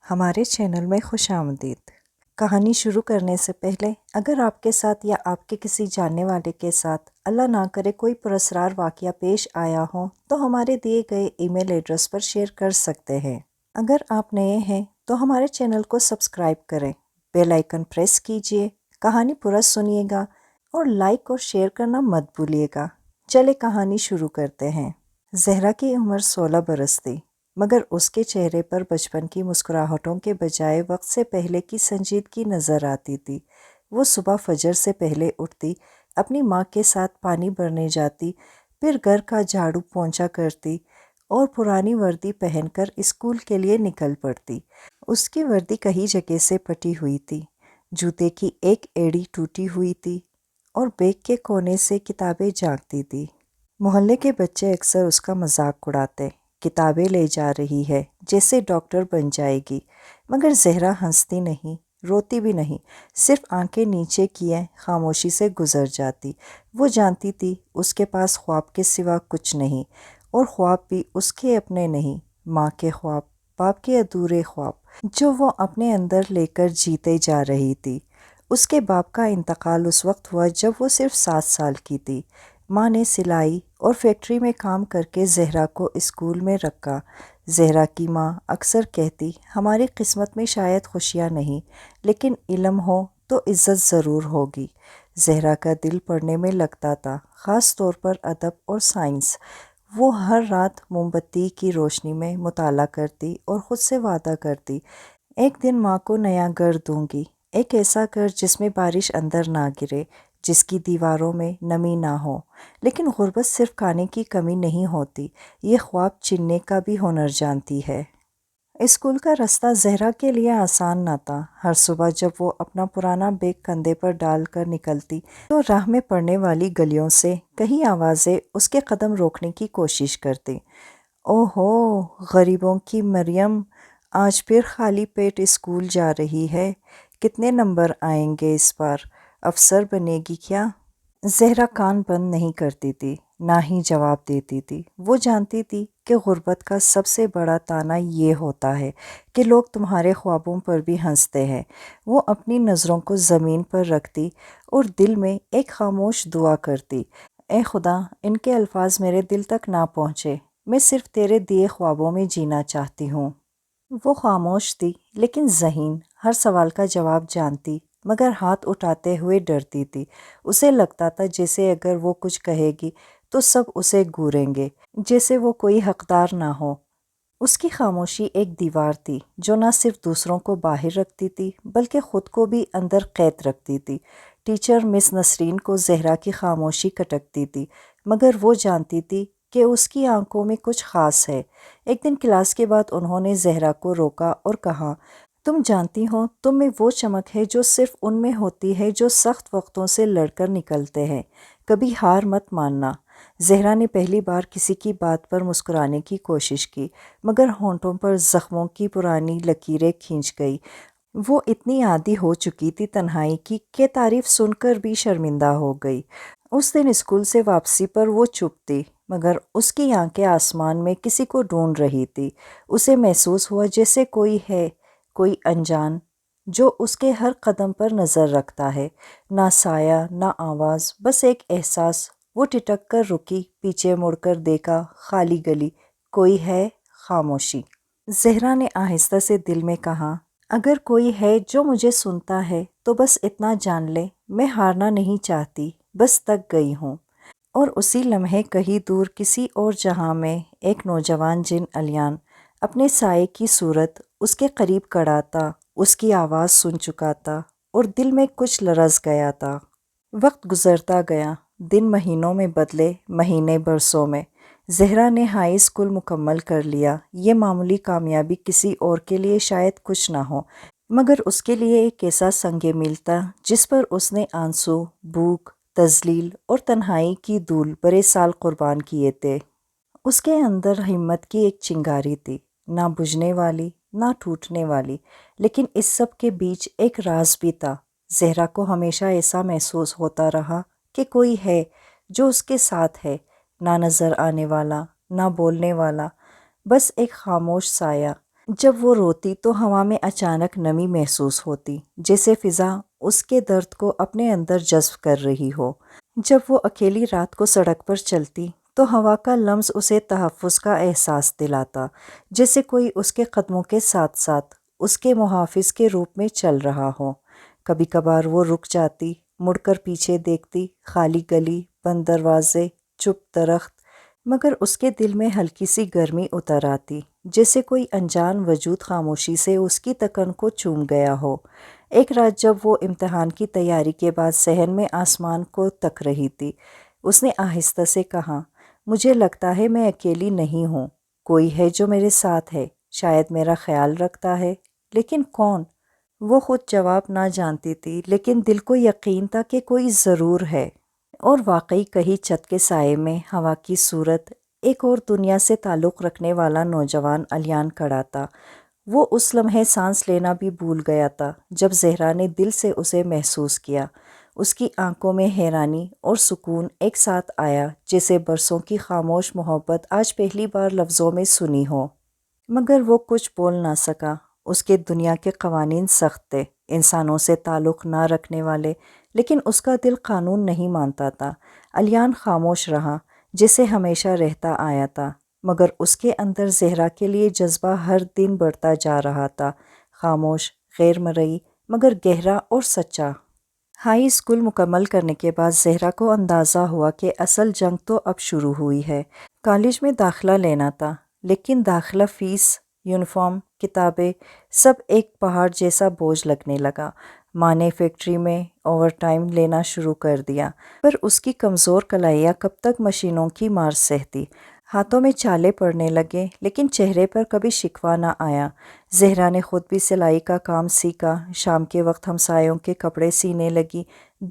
ہمارے چینل میں خوش آمدید۔ کہانی شروع کرنے سے پہلے اگر آپ کے ساتھ یا آپ کے کسی جاننے والے کے ساتھ اللہ نہ کرے کوئی پراسرار واقعہ پیش آیا ہو تو ہمارے دیے گئے ای میل ایڈریس پر شیئر کر سکتے ہیں۔ اگر آپ نئے ہیں تو ہمارے چینل کو سبسکرائب کریں، بیل آئیکن پریس کیجئے، کہانی پورا سنیے گا اور لائک اور شیئر کرنا مت بھولیے گا۔ چلے کہانی شروع کرتے ہیں۔ زہرا کی عمر 16 برس تھی، مگر اس کے چہرے پر بچپن کی مسکراہٹوں کے بجائے وقت سے پہلے کی سنجیدگی نظر آتی تھی۔ وہ صبح فجر سے پہلے اٹھتی، اپنی ماں کے ساتھ پانی بھرنے جاتی، پھر گھر کا جھاڑو پونچھا کرتی اور پرانی وردی پہن کر اسکول کے لیے نکل پڑتی۔ اس کی وردی کئی جگہ سے پھٹی ہوئی تھی، جوتے کی ایک ایڑی ٹوٹی ہوئی تھی اور بیگ کے کونے سے کتابیں جھانکتی تھی۔ محلے کے بچے اکثر اس کا مذاق اڑاتے، کتابیں لے جا رہی ہے، جیسے ڈاکٹر بن جائے گی، مگر زہرا ہنستی نہیں، روتی بھی نہیں، صرف آنکھیں نیچے کیے خاموشی سے گزر جاتی۔ وہ جانتی تھی اس کے پاس خواب کے سوا کچھ نہیں، اور خواب بھی اس کے اپنے نہیں، ماں کے خواب، باپ کے ادھورے خواب، جو وہ اپنے اندر لے کر جیتے جا رہی تھی۔ اس کے باپ کا انتقال اس وقت ہوا جب وہ صرف 7 سال کی تھی۔ ماں نے سلائی اور فیکٹری میں کام کر کے زہرا کو اسکول میں رکھا۔ زہرا کی ماں اکثر کہتی، ہماری قسمت میں شاید خوشیاں نہیں، لیکن علم ہو تو عزت ضرور ہوگی۔ زہرا کا دل پڑھنے میں لگتا تھا، خاص طور پر ادب اور سائنس۔ وہ ہر رات موم بتی کی روشنی میں مطالعہ کرتی اور خود سے وعدہ کرتی، ایک دن ماں کو نیا گھر دوں گی، ایک ایسا گھر جس میں بارش اندر نہ گرے، جس کی دیواروں میں نمی نہ ہو۔ لیکن غربت صرف کھانے کی کمی نہیں ہوتی، یہ خواب چننے کا بھی ہنر جانتی ہے۔ اسکول کا رستہ زہرا کے لیے آسان نہ تھا۔ ہر صبح جب وہ اپنا پرانا بیگ کندھے پر ڈال کر نکلتی تو راہ میں پڑنے والی گلیوں سے کئی آوازیں اس کے قدم روکنے کی کوشش کرتی۔ او ہو، غریبوں کی مریم آج پھر خالی پیٹ اسکول جا رہی ہے، کتنے نمبر آئیں گے اس بار، افسر بنے گی کیا؟ زہرا کان بند نہیں کرتی تھی، نہ ہی جواب دیتی تھی۔ وہ جانتی تھی کہ غربت کا سب سے بڑا طعنہ یہ ہوتا ہے کہ لوگ تمہارے خوابوں پر بھی ہنستے ہیں۔ وہ اپنی نظروں کو زمین پر رکھتی اور دل میں ایک خاموش دعا کرتی، اے خدا، ان کے الفاظ میرے دل تک نہ پہنچے، میں صرف تیرے دیے خوابوں میں جینا چاہتی ہوں۔ وہ خاموش تھی لیکن ذہین، ہر سوال کا جواب جانتی، مگر ہاتھ اٹھاتے ہوئے ڈرتی تھی۔ اسے لگتا تھا جیسے اگر وہ کچھ کہے گی تو سب اسے گھوریں گے، جیسے وہ کوئی حقدار نہ ہو۔ اس کی خاموشی ایک دیوار تھی جو نہ صرف دوسروں کو باہر رکھتی تھی بلکہ خود کو بھی اندر قید رکھتی تھی۔ ٹیچر مس نسرین کو زہرا کی خاموشی کھٹکتی تھی، مگر وہ جانتی تھی کہ اس کی آنکھوں میں کچھ خاص ہے۔ ایک دن کلاس کے بعد انہوں نے زہرا کو روکا اور کہا، تم جانتی ہو تم میں وہ چمک ہے جو صرف ان میں ہوتی ہے جو سخت وقتوں سے لڑ کر نکلتے ہیں، کبھی ہار مت ماننا۔ زہرا نے پہلی بار کسی کی بات پر مسکرانے کی کوشش کی، مگر ہونٹوں پر زخموں کی پرانی لکیریں کھنچ گئی۔ وہ اتنی عادی ہو چکی تھی تنہائی کی کہ تعریف سن کر بھی شرمندہ ہو گئی۔ اس دن اسکول سے واپسی پر وہ چپ تھی، مگر اس کی آنکھیں آسمان میں کسی کو ڈھونڈ رہی تھی۔ اسے محسوس ہوا جیسے کوئی ہے، کوئی انجان، جو اس کے ہر قدم پر نظر رکھتا ہے۔ نہ سایہ، نہ آواز، بس ایک احساس۔ وہ ٹھٹک کر رکی، پیچھے مڑ کر دیکھا، خالی گلی، کوئی ہے، خاموشی۔ زہرا نے آہستہ سے دل میں کہا، اگر کوئی ہے جو مجھے سنتا ہے تو بس اتنا جان لے، میں ہارنا نہیں چاہتی، بس تک گئی ہوں۔ اور اسی لمحے کہیں دور کسی اور جہاں میں ایک نوجوان جن الیان اپنے سائے کی صورت اس کے قریب کھڑا تھا، اس کی آواز سن چکا تھا اور دل میں کچھ لرز گیا تھا۔ وقت گزرتا گیا، دن مہینوں میں بدلے، مہینے برسوں میں۔ زہرا نے ہائی اسکول مکمل کر لیا۔ یہ معمولی کامیابی کسی اور کے لیے شاید کچھ نہ ہو، مگر اس کے لیے ایک ایسا سنگ میل تھا جس پر اس نے آنسو، بھوک، تذلیل اور تنہائی کی دھول برے سال قربان کیے تھے۔ اس کے اندر ہمت کی ایک چنگاری تھی، نہ بجھنے والی، نہ ٹوٹنے والی، لیکن اس سب کے بیچ ایک راز بھی تھا۔ زہرا کو ہمیشہ ایسا محسوس ہوتا رہا کہ کوئی ہے جو اس کے ساتھ ہے، نہ نظر آنے والا، نہ بولنے والا، بس ایک خاموش سایہ۔ جب وہ روتی تو ہوا میں اچانک نمی محسوس ہوتی، جیسے فضا اس کے درد کو اپنے اندر جذب کر رہی ہو۔ جب وہ اکیلی رات کو سڑک پر چلتی تو ہوا کا لمس اسے تحفظ کا احساس دلاتا، جیسے کوئی اس کے قدموں کے ساتھ ساتھ اس کے محافظ کے روپ میں چل رہا ہو۔ کبھی کبھار وہ رک جاتی، مڑ کر پیچھے دیکھتی، خالی گلی، بند دروازے، چپ درخت، مگر اس کے دل میں ہلکی سی گرمی اتر آتی، جیسے کوئی انجان وجود خاموشی سے اس کی تکن کو چوم گیا ہو۔ ایک رات جب وہ امتحان کی تیاری کے بعد صحن میں آسمان کو تک رہی تھی، اس نے آہستہ سے کہا، مجھے لگتا ہے میں اکیلی نہیں ہوں، کوئی ہے جو میرے ساتھ ہے، شاید میرا خیال رکھتا ہے، لیکن کون؟ وہ خود جواب نہ جانتی تھی، لیکن دل کو یقین تھا کہ کوئی ضرور ہے۔ اور واقعی کہیں چھت کے سائے میں ہوا کی صورت ایک اور دنیا سے تعلق رکھنے والا نوجوان علیان کھڑا تھا۔ وہ اس لمحے سانس لینا بھی بھول گیا تھا جب زہرا نے دل سے اسے محسوس کیا۔ اس کی آنکھوں میں حیرانی اور سکون ایک ساتھ آیا، جیسے برسوں کی خاموش محبت آج پہلی بار لفظوں میں سنی ہو۔ مگر وہ کچھ بول نہ سکا۔ اس کے دنیا کے قوانین سخت تھے، انسانوں سے تعلق نہ رکھنے والے، لیکن اس کا دل قانون نہیں مانتا تھا۔ علیان خاموش رہا، جسے ہمیشہ رہتا آیا تھا، مگر اس کے اندر زہرا کے لیے جذبہ ہر دن بڑھتا جا رہا تھا، خاموش، غیر مرئی، مگر گہرا اور سچا۔ ہائی اسکول مکمل کرنے کے بعد زہرا کو اندازہ ہوا کہ اصل جنگ تو اب شروع ہوئی ہے۔ کالج میں داخلہ لینا تھا، لیکن داخلہ فیس، یونیفارم، کتابیں، سب ایک پہاڑ جیسا بوجھ لگنے لگا۔ ماں نے فیکٹری میں اوور ٹائم لینا شروع کر دیا، پر اس کی کمزور کلائیاں کب تک مشینوں کی مار سہتی۔ ہاتھوں میں چھالے پڑنے لگے، لیکن چہرے پر کبھی شکوہ نہ آیا۔ زہرا نے خود بھی سلائی کا کام سیکھا، شام کے وقت ہمسایوں کے کپڑے سینے لگی۔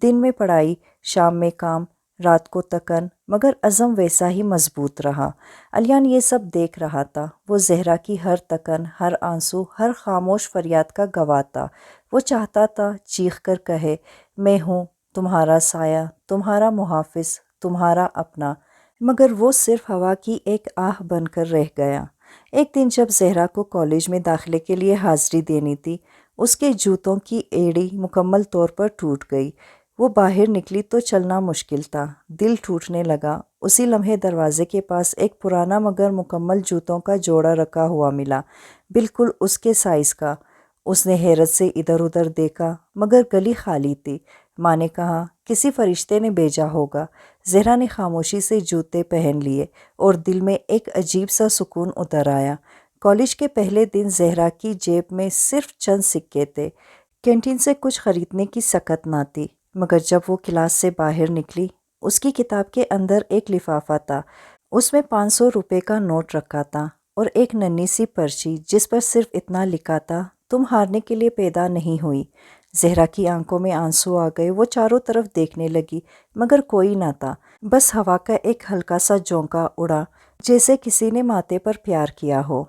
دن میں پڑھائی، شام میں کام، رات کو تکن، مگر عزم ویسا ہی مضبوط رہا۔ علیان یہ سب دیکھ رہا تھا۔ وہ زہرا کی ہر تکن، ہر آنسو، ہر خاموش فریاد کا گواہ تھا۔ وہ چاہتا تھا چیخ کر کہے، میں ہوں تمہارا سایہ، تمہارا محافظ، تمہارا اپنا، مگر وہ صرف ہوا کی ایک آہ بن کر رہ گیا۔ ایک دن جب زہرا کو کالج میں داخلے کے لیے حاضری دینی تھی، اس کے جوتوں کی ایڑی مکمل طور پر ٹوٹ گئی۔ وہ باہر نکلی تو چلنا مشکل تھا، دل ٹوٹنے لگا۔ اسی لمحے دروازے کے پاس ایک پرانا مگر مکمل جوتوں کا جوڑا رکھا ہوا ملا، بالکل اس کے سائز کا۔ اس نے حیرت سے ادھر ادھر دیکھا، مگر گلی خالی تھی۔ ماں نے کہا، کسی فرشتے نے بھیجا ہوگا۔ زہرا نے خاموشی سے جوتے پہن لیے، اور دل میں ایک عجیب سا سکون اتر آیا۔ کالج کے پہلے دن زہرا کی جیب میں صرف چند سکے تھے، کینٹین سے کچھ خریدنے کی سکت نہ تھی، مگر جب وہ کلاس سے باہر نکلی، اس کی کتاب کے اندر ایک لفافہ تھا۔ اس میں 500 روپے کا نوٹ رکھا تھا، اور ایک ننھی سی پرچی جس پر صرف اتنا لکھا تھا، تم ہارنے کے لیے پیدا نہیں ہوئی۔ زہرا کی آنکھوں میں آنسو آ گئے۔ وہ چاروں طرف دیکھنے لگی، مگر کوئی نہ تھا، بس ہوا کا ایک ہلکا سا جھونکا اڑا، جیسے کسی نے ماتھے پر پیار کیا ہو۔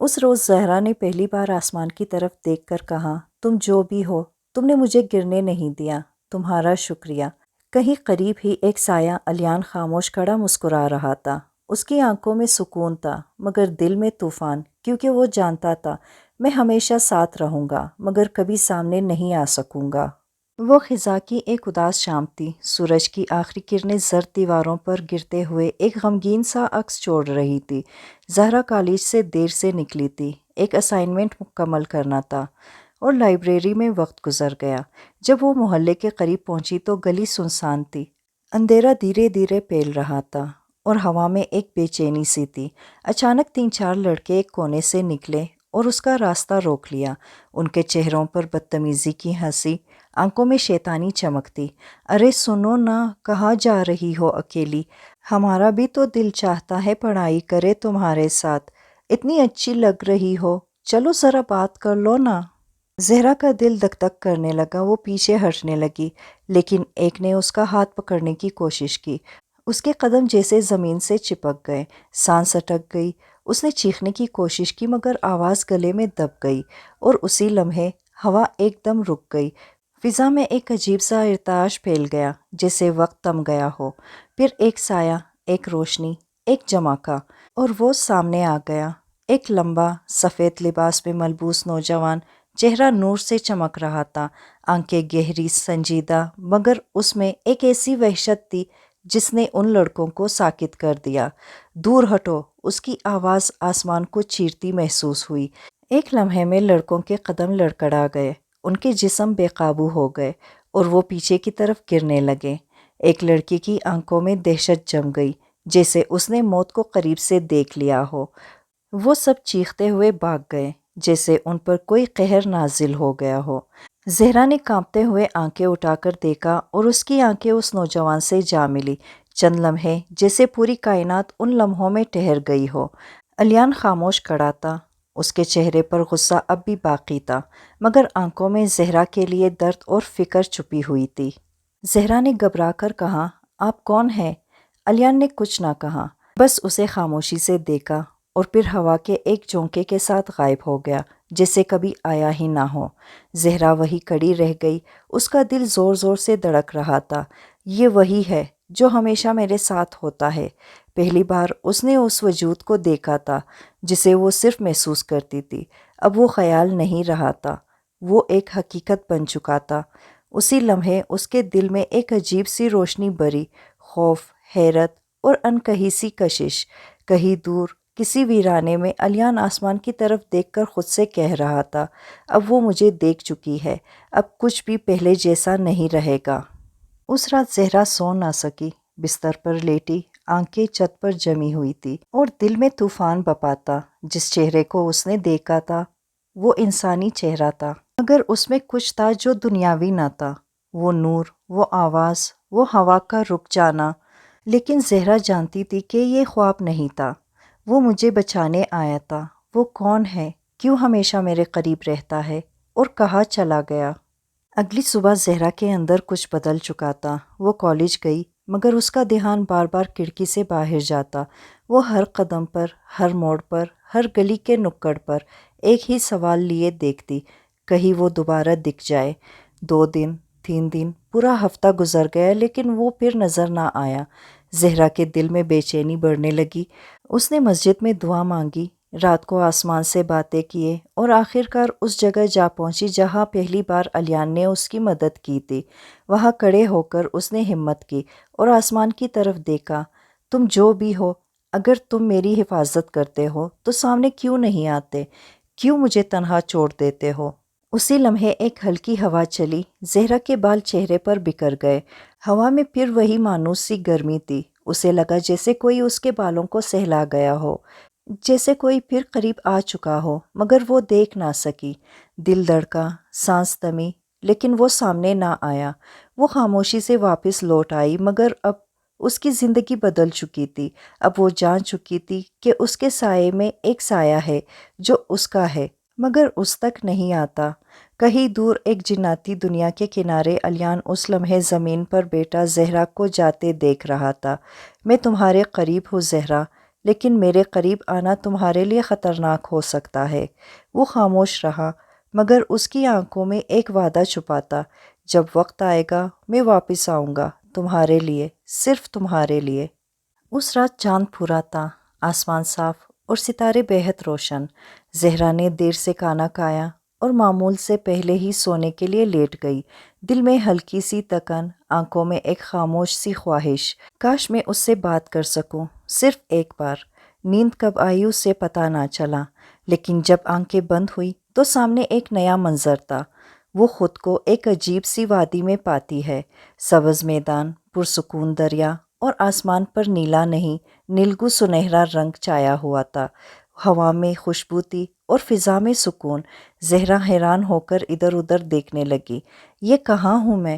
اس روز زہرا نے پہلی بار آسمان کی طرف دیکھ کر کہا، تم جو بھی ہو، تم نے مجھے گرنے نہیں دیا، تمہارا شکریہ۔ کہیں قریب ہی ایک سایہ علیان خاموش کھڑا مسکرا رہا تھا۔ اس کی آنکھوں میں سکون تھا، مگر دل میں طوفان، کیونکہ وہ جانتا تھا، میں ہمیشہ ساتھ رہوں گا، مگر کبھی سامنے نہیں آ سکوں گا۔ وہ خزاں کی ایک اداس شام تھی۔ سورج کی آخری کرنیں زرد دیواروں پر گرتے ہوئے ایک غمگین سا عکس چھوڑ رہی تھی۔ زہرا کالج سے دیر سے نکلی تھی، ایک اسائنمنٹ مکمل کرنا تھا، اور لائبریری میں وقت گزر گیا۔ جب وہ محلے کے قریب پہنچی تو گلی سنسان تھی، اندھیرا دھیرے دھیرے پھیل رہا تھا، اور ہوا میں ایک بے چینی سی تھی۔ اچانک 3-4 لڑکے ایک کونے سے نکلے اور اس کا راستہ روک لیا۔ ان کے چہروں پر بدتمیزی کی ہنسی، آنکھوں میں شیطانی چمک تھی۔ ارے سنو نا، کہاں جا رہی ہو اکیلی؟ ہمارا بھی تو دل چاہتا ہے پڑھائی کرے تمہارے ساتھ، اتنی اچھی لگ رہی ہو، چلو ذرا بات کر لو نا۔ زہرا کا دل دک دک کرنے لگا۔ وہ پیچھے ہٹنے لگی، لیکن ایک نے اس کا ہاتھ پکڑنے کی کوشش کی۔ اس کے قدم جیسے زمین سے چپک گئے، سانس اٹک گئی۔ اس نے چیخنے کی کوشش کی، مگر آواز گلے میں دب گئی، اور اسی لمحے ہوا ایک دم رک گئی۔ فضا میں ایک عجیب سا ارتعاش پھیل گیا، جیسے وقت تھم گیا ہو۔ پھر ایک سایہ، ایک روشنی، ایک جھماکا، اور وہ سامنے آ گیا۔ ایک لمبا سفید لباس میں ملبوس نوجوان چہرہ نور سے چمک رہا تھا، آنکھیں گہری سنجیدہ، مگر اس میں ایک ایسی وحشت تھی جس نے ان لڑکوں کو ساکت کر دیا۔ دور ہٹو، اس کی آواز آسمان کو چیرتی محسوس ہوئی۔ ایک لمحے میں لڑکوں کے قدم لڑکھڑا گئے، ان کے جسم بے قابو ہو گئے اور وہ پیچھے کی طرف گرنے لگے۔ ایک لڑکی کی آنکھوں میں دہشت جم گئی، جیسے اس نے موت کو قریب سے دیکھ لیا ہو۔ وہ سب چیختے ہوئے بھاگ گئے، جیسے ان پر کوئی قہر نازل ہو گیا ہو۔ زہرا نے کانپتے ہوئے آنکھیں اٹھا کر دیکھا اور اس کی آنکھیں اس نوجوان سے جا ملی۔ چند لمحے جیسے پوری کائنات ان لمحوں میں ٹھہر گئی ہو۔ علیان خاموش کھڑا تھا، اس کے چہرے پر غصہ اب بھی باقی تھا، مگر آنکھوں میں زہرا کے لیے درد اور فکر چھپی ہوئی تھی۔ زہرا نے گھبرا کر کہا، آپ کون ہیں؟ علیان نے کچھ نہ کہا، بس اسے خاموشی سے دیکھا اور پھر ہوا کے ایک جھونکے کے ساتھ غائب ہو گیا، جیسے کبھی آیا ہی نہ ہو۔ زہرا وہی کھڑی رہ گئی، اس کا دل زور زور سے دھڑک رہا تھا۔ یہ وہی ہے جو ہمیشہ میرے ساتھ ہوتا ہے۔ پہلی بار اس نے اس وجود کو دیکھا تھا جسے وہ صرف محسوس کرتی تھی، اب وہ خیال نہیں رہا تھا، وہ ایک حقیقت بن چکا تھا۔ اسی لمحے اس کے دل میں ایک عجیب سی روشنی بھری، خوف، حیرت اور انکہی سی کشش۔ کہیں دور کسی ویرانے میں علیان آسمان کی طرف دیکھ کر خود سے کہہ رہا تھا، اب وہ مجھے دیکھ چکی ہے، اب کچھ بھی پہلے جیسا نہیں رہے گا۔ اس رات زہرا سو نہ سکی، بستر پر لیٹی، آنکھیں چھت پر جمی ہوئی تھی اور دل میں طوفان بپا تھا۔ جس چہرے کو اس نے دیکھا تھا وہ انسانی چہرہ تھا، مگر اس میں کچھ تھا جو دنیاوی نہ تھا، وہ نور، وہ آواز، وہ ہوا کا رک جانا۔ لیکن زہرا جانتی تھی کہ یہ خواب نہیں تھا، وہ مجھے بچانے آیا تھا۔ وہ کون ہے، کیوں ہمیشہ میرے قریب رہتا ہے اور کہاں چلا گیا؟ اگلی صبح زہرا کے اندر کچھ بدل چکا تھا۔ وہ کالج گئی، مگر اس کا دھیان بار بار کھڑکی سے باہر جاتا۔ وہ ہر قدم پر، ہر موڑ پر، ہر گلی کے نکڑ پر ایک ہی سوال لیے دیکھتی، کہیں وہ دوبارہ دکھ جائے۔ 2 دن، 3 دن، پورا ہفتہ گزر گیا، لیکن وہ پھر نظر نہ آیا۔ زہرا کے دل میں بے چینی بڑھنے لگی۔ اس نے مسجد میں دعا مانگی، رات کو آسمان سے باتیں کیے اور آخرکار اس جگہ جا پہنچی جہاں پہلی بار علیان نے اس کی مدد کی تھی۔ وہاں کھڑے ہو کر اس نے ہمت کی اور آسمان کی طرف دیکھا۔ تم جو بھی ہو، اگر تم میری حفاظت کرتے ہو تو سامنے کیوں نہیں آتے؟ کیوں مجھے تنہا چھوڑ دیتے ہو؟ اسی لمحے ایک ہلکی ہوا چلی، زہرا کے بال چہرے پر بکھر گئے۔ ہوا میں پھر وہی مانوس سی گرمی تھی۔ اسے لگا جیسے کوئی اس کے بالوں کو سہلا گیا ہو، جیسے کوئی پھر قریب آ چکا ہو، مگر وہ دیکھ نہ سکی۔ دل دھڑکا، سانس تھمی، لیکن وہ سامنے نہ آیا۔ وہ خاموشی سے واپس لوٹ آئی، مگر اب اس کی زندگی بدل چکی تھی۔ اب وہ جان چکی تھی کہ اس کے سائے میں ایک سایہ ہے جو اس کا ہے، مگر اس تک نہیں آتا۔ کہیں دور ایک جناتی دنیا کے کنارے علیان اس لمحے زمین پر بیٹھا زہرا کو جاتے دیکھ رہا تھا۔ میں تمہارے قریب ہوں زہرا، لیکن میرے قریب آنا تمہارے لیے خطرناک ہو سکتا ہے۔ وہ خاموش رہا، مگر اس کی آنکھوں میں ایک وعدہ چھپا تھا، جب وقت آئے گا میں واپس آؤں گا، تمہارے لیے، صرف تمہارے لیے۔ اس رات چاند پورا تھا، آسمان صاف اور ستارے بے حد روشن۔ زہرا نے دیر سے کھانا کھایا اور معمول سے پہلے ہی سونے کے لیے لیٹ گئی۔ دل میں ہلکی سی تکن، آنکھوں میں ایک خاموش سی خواہش، کاش میں اس سے بات کر سکوں، صرف ایک بار۔ نیند کب آئی اسے پتہ نہ چلا، لیکن جب آنکھیں بند ہوئی تو سامنے ایک نیا منظر تھا۔ وہ خود کو ایک عجیب سی وادی میں پاتی ہے، سبز میدان، پرسکون دریا اور آسمان پر نیلا نہیں، نیلگو سنہرا رنگ چھایا ہوا تھا۔ ہوا میں خوشبو تھی اور فضا میں سکون۔ زہرا حیران ہو کر ادھر ادھر دیکھنے لگی، یہ کہاں ہوں میں؟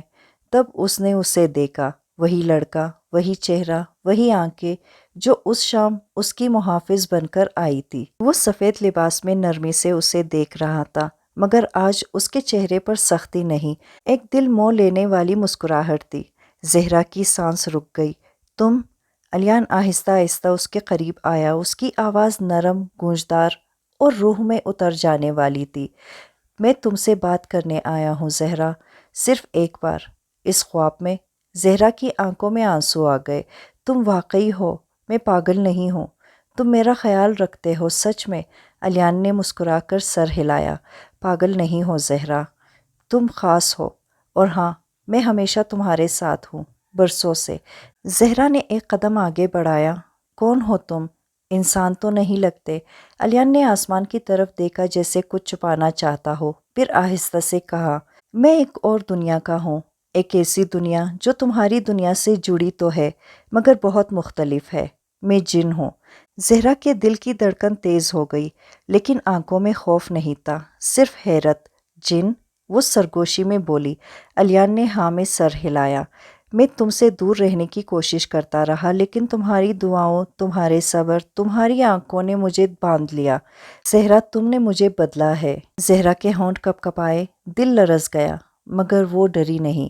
تب اس نے اسے دیکھا، وہی لڑکا، وہی چہرہ، وہی آنکھیں جو اس شام اس کی محافظ بن کر آئی تھی۔ وہ سفید لباس میں نرمی سے اسے دیکھ رہا تھا، مگر آج اس کے چہرے پر سختی نہیں، ایک دل موہ لینے والی مسکراہٹ تھی۔ زہرا کی سانس رک گئی۔ تم؟ علیان آہستہ آہستہ اس کے قریب آیا، اس کی آواز نرم، گونجدار اور روح میں اتر جانے والی تھی۔ میں تم سے بات کرنے آیا ہوں زہرا، صرف ایک بار۔ اس خواب میں زہرا کی آنکھوں میں آنسو آ گئے۔ تم واقعی ہو، میں پاگل نہیں ہوں، تم میرا خیال رکھتے ہو سچ میں؟ الیان نے مسکرا کر سر ہلایا۔ پاگل نہیں ہو زہرا، تم خاص ہو، اور ہاں میں ہمیشہ تمہارے ساتھ ہوں، برسوں سے۔ زہرا نے ایک قدم آگے بڑھایا۔ کون ہو تم؟ انسان تو نہیں لگتے۔ الیان نے آسمان کی طرف دیکھا جیسے کچھ چھپانا چاہتا ہو، پھر آہستہ سے کہا، میں ایک اور دنیا کا ہوں، ایک ایسی دنیا جو تمہاری دنیا سے جڑی تو ہے مگر بہت مختلف ہے۔ میں جن ہوں۔ زہرا کے دل کی دھڑکن تیز ہو گئی، لیکن آنکھوں میں خوف نہیں تھا، صرف حیرت۔ جن؟ وہ سرگوشی میں بولی۔ الیان نے ہاں میں سر ہلایا۔ میں تم سے دور رہنے کی کوشش کرتا رہا، لیکن تمہاری دعاؤں، تمہارے صبر، تمہاری آنکھوں نے مجھے باندھ لیا۔ زہرا تم نے مجھے بدلا ہے۔ زہرا کے ہونٹ کپ کپائے، دل لرز گیا، مگر وہ ڈری نہیں۔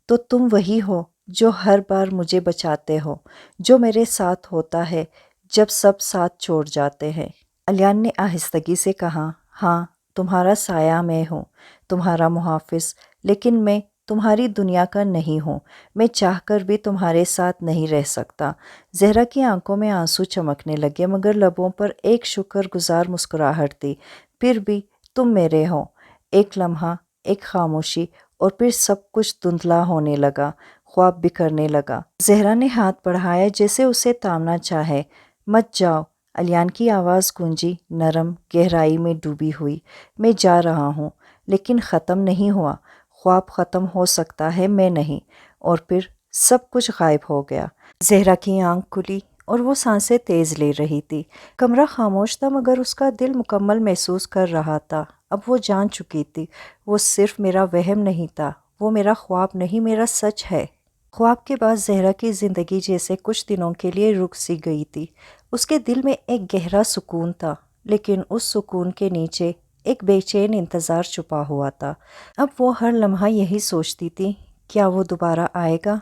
تو تم وہی ہو جو ہر بار مجھے بچاتے ہو، جو میرے ساتھ ہوتا ہے جب سب ساتھ چھوڑ جاتے ہیں۔ الیان نے آہستگی سے کہا، ہاں تمہارا سایہ میں ہوں، تمہارا محافظ، لیکن میں تمہاری دنیا کا نہیں ہوں۔ میں چاہ کر بھی تمہارے ساتھ نہیں رہ سکتا۔ زہرا کی آنکھوں میں آنسو چمکنے لگے، مگر لبوں پر ایک شکر گزار مسکراہٹ تھی۔ پھر بھی تم میرے ہو۔ ایک لمحہ، ایک خاموشی، اور پھر سب کچھ دھندلا ہونے لگا، خواب بکھرنے لگا۔ زہرا نے ہاتھ بڑھایا جیسے اسے تھامنا چاہے۔ مت جاؤ، الیان کی آواز گونجی، نرم، گہرائی میں ڈوبی ہوئی۔ میں جا رہا ہوں، لیکن ختم نہیں ہوا۔ خواب ختم ہو سکتا ہے، میں نہیں۔ اور پھر سب کچھ غائب ہو گیا۔ زہرا کی آنکھ کھلی اور وہ سانسیں تیز لے رہی تھی۔ کمرہ خاموش تھا، مگر اس کا دل مکمل محسوس کر رہا تھا۔ اب وہ جان چکی تھی، وہ صرف میرا وہم نہیں تھا، وہ میرا خواب نہیں، میرا سچ ہے۔ خواب کے بعد زہرا کی زندگی جیسے کچھ دنوں کے لیے رک سی گئی تھی۔ اس کے دل میں ایک گہرا سکون تھا، لیکن اس سکون کے نیچے ایک بے چین انتظار چھپا ہوا تھا۔ اب وہ ہر لمحہ یہی سوچتی تھی، کیا وہ دوبارہ آئے گا؟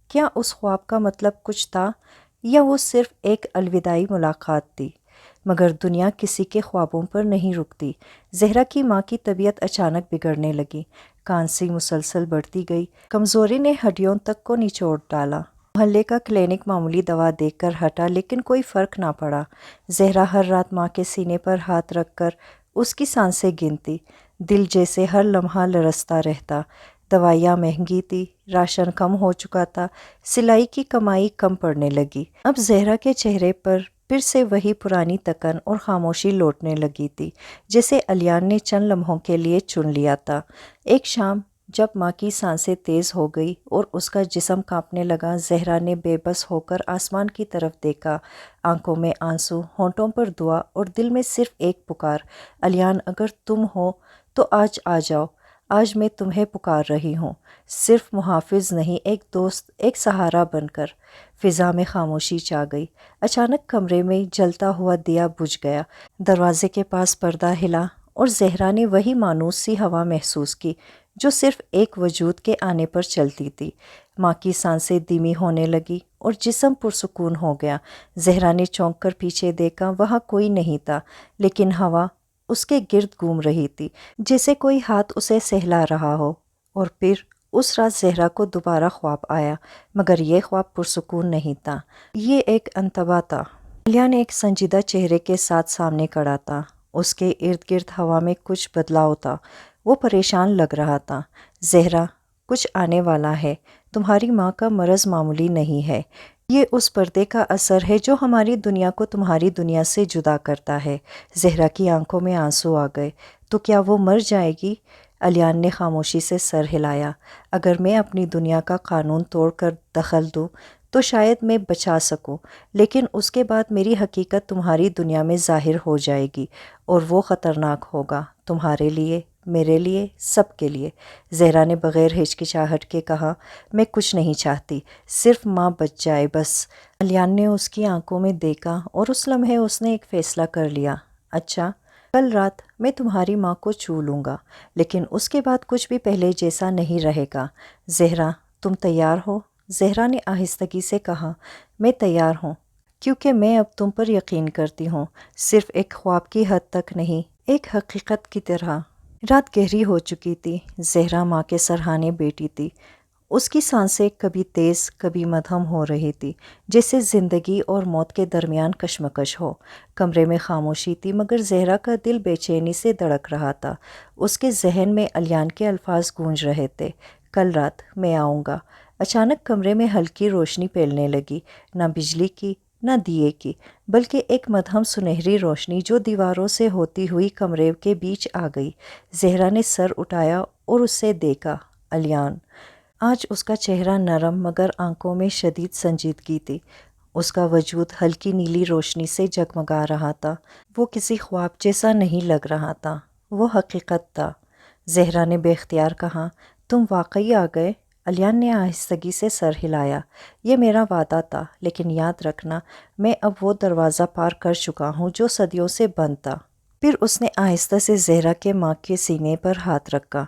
کیا اس خواب کا مطلب کچھ تھا، یا وہ صرف ایک الوداعی ملاقات تھی؟ مگر دنیا کسی کے خوابوں پر نہیں رکتی۔ زہرا کی ماں کی طبیعت اچانک بگڑنے لگی، کھانسی مسلسل بڑھتی گئی، کمزوری نے ہڈیوں تک کو نچوڑ ڈالا۔ محلے کا کلینک معمولی دوا دے کر ہٹا، لیکن کوئی فرق نہ پڑا۔ زہرا ہر رات ماں کے سینے پر ہاتھ رکھ کر اس کی سانسیں گنتی، دل جیسے ہر لمحہ لرزتا رہتا۔ دوائیاں مہنگی تھی، راشن کم ہو چکا تھا، سلائی کی کمائی کم پڑنے لگی۔ اب زہرا کے چہرے پر پھر سے وہی پرانی تکن اور خاموشی لوٹنے لگی تھی، جیسے الیان نے چند لمحوں کے لیے چن لیا تھا۔ ایک شام جب ماں کی سانسیں تیز ہو گئی اور اس کا جسم کانپنے لگا، زہرا نے بے بس ہو کر آسمان کی طرف دیکھا، آنکھوں میں آنسو، ہونٹوں پر دعا، اور دل میں صرف ایک پکار، الیان اگر تم ہو تو آج آ جاؤ، آج میں تمہیں پکار رہی ہوں، صرف محافظ نہیں، ایک دوست، ایک سہارا بن کر۔ فضا میں خاموشی چھا گئی۔ اچانک کمرے میں جلتا ہوا دیا بجھ گیا، دروازے کے پاس پردہ ہلا، اور زہرا نے وہی مانوس سی ہوا محسوس کی جو صرف ایک وجود کے آنے پر چلتی تھی۔ ماں کی سانسیں دھیمی ہونے لگی اور جسم پرسکون ہو گیا۔ زہرا نے چونک کر پیچھے دیکھا، وہاں کوئی نہیں تھا، لیکن ہوا اس کے گرد گھوم رہی تھی، جیسے کوئی ہاتھ اسے سہلا رہا ہو۔ اور پھر اس رات زہرا کو دوبارہ خواب آیا، مگر یہ خواب پرسکون نہیں تھا، یہ ایک انتباہ تھا۔ الیان ایک سنجیدہ چہرے کے ساتھ سامنے کھڑا تھا، اس کے ارد گرد ہوا میں کچھ بدلاؤ تھا، وہ پریشان لگ رہا تھا۔ زہرا، کچھ آنے والا ہے، تمہاری ماں کا مرض معمولی نہیں ہے، یہ اس پردے کا اثر ہے جو ہماری دنیا کو تمہاری دنیا سے جدا کرتا ہے۔ زہرا کی آنکھوں میں آنسو آ گئے۔ تو کیا وہ مر جائے گی؟ الیان نے خاموشی سے سر ہلایا۔ اگر میں اپنی دنیا کا قانون توڑ کر دخل دوں تو شاید میں بچا سکوں، لیکن اس کے بعد میری حقیقت تمہاری دنیا میں ظاہر ہو جائے گی، اور وہ خطرناک ہوگا، تمہارے لیے، میرے لیے، سب کے لیے۔ زہرا نے بغیر ہچکچاہٹ کے کہا، میں کچھ نہیں چاہتی، صرف ماں بچ جائے بس۔ الیان نے اس کی آنکھوں میں دیکھا، اور اس لمحے اس نے ایک فیصلہ کر لیا۔ اچھا، کل رات میں تمہاری ماں کو چھو لوں گا، لیکن اس کے بعد کچھ بھی پہلے جیسا نہیں رہے گا۔ زہرا، تم تیار ہو؟ زہرا نے آہستگی سے کہا، میں تیار ہوں، کیونکہ میں اب تم پر یقین کرتی ہوں، صرف ایک خواب کی حد تک نہیں، ایک حقیقت کی طرح۔ رات گہری ہو چکی تھی، زہرا ماں کے سرہانے بیٹھی تھی، اس کی سانسیں کبھی تیز کبھی مدھم ہو رہی تھی، جیسے زندگی اور موت کے درمیان کشمکش ہو۔ کمرے میں خاموشی تھی مگر زہرا کا دل بے چینی سے دھڑک رہا تھا۔ اس کے ذہن میں علیان کے الفاظ گونج رہے تھے، کل رات میں آؤں گا۔ اچانک کمرے میں ہلکی روشنی پھیلنے لگی، نہ بجلی کی نہ دیے کی، بلکہ ایک مدھم سنہری روشنی جو دیواروں سے ہوتی ہوئی کمرے کے بیچ آ گئی۔ زہرا نے سر اٹھایا اور اسے دیکھا۔ علیان۔ آج اس کا چہرہ نرم مگر آنکھوں میں شدید سنجیدگی تھی۔ اس کا وجود ہلکی نیلی روشنی سے جگمگا رہا تھا۔ وہ کسی خواب جیسا نہیں لگ رہا تھا، وہ حقیقت تھا۔ زہرا نے بے اختیار کہا، تم واقعی آ گئے؟ علیان نے آہستگی سے سر ہلایا۔ یہ میرا وعدہ تھا، لیکن یاد رکھنا میں اب وہ دروازہ پار کر چکا ہوں جو صدیوں سے بند تھا۔ پھر اس نے آہستہ سے زہرا کے ماں کے سینے پر ہاتھ رکھا۔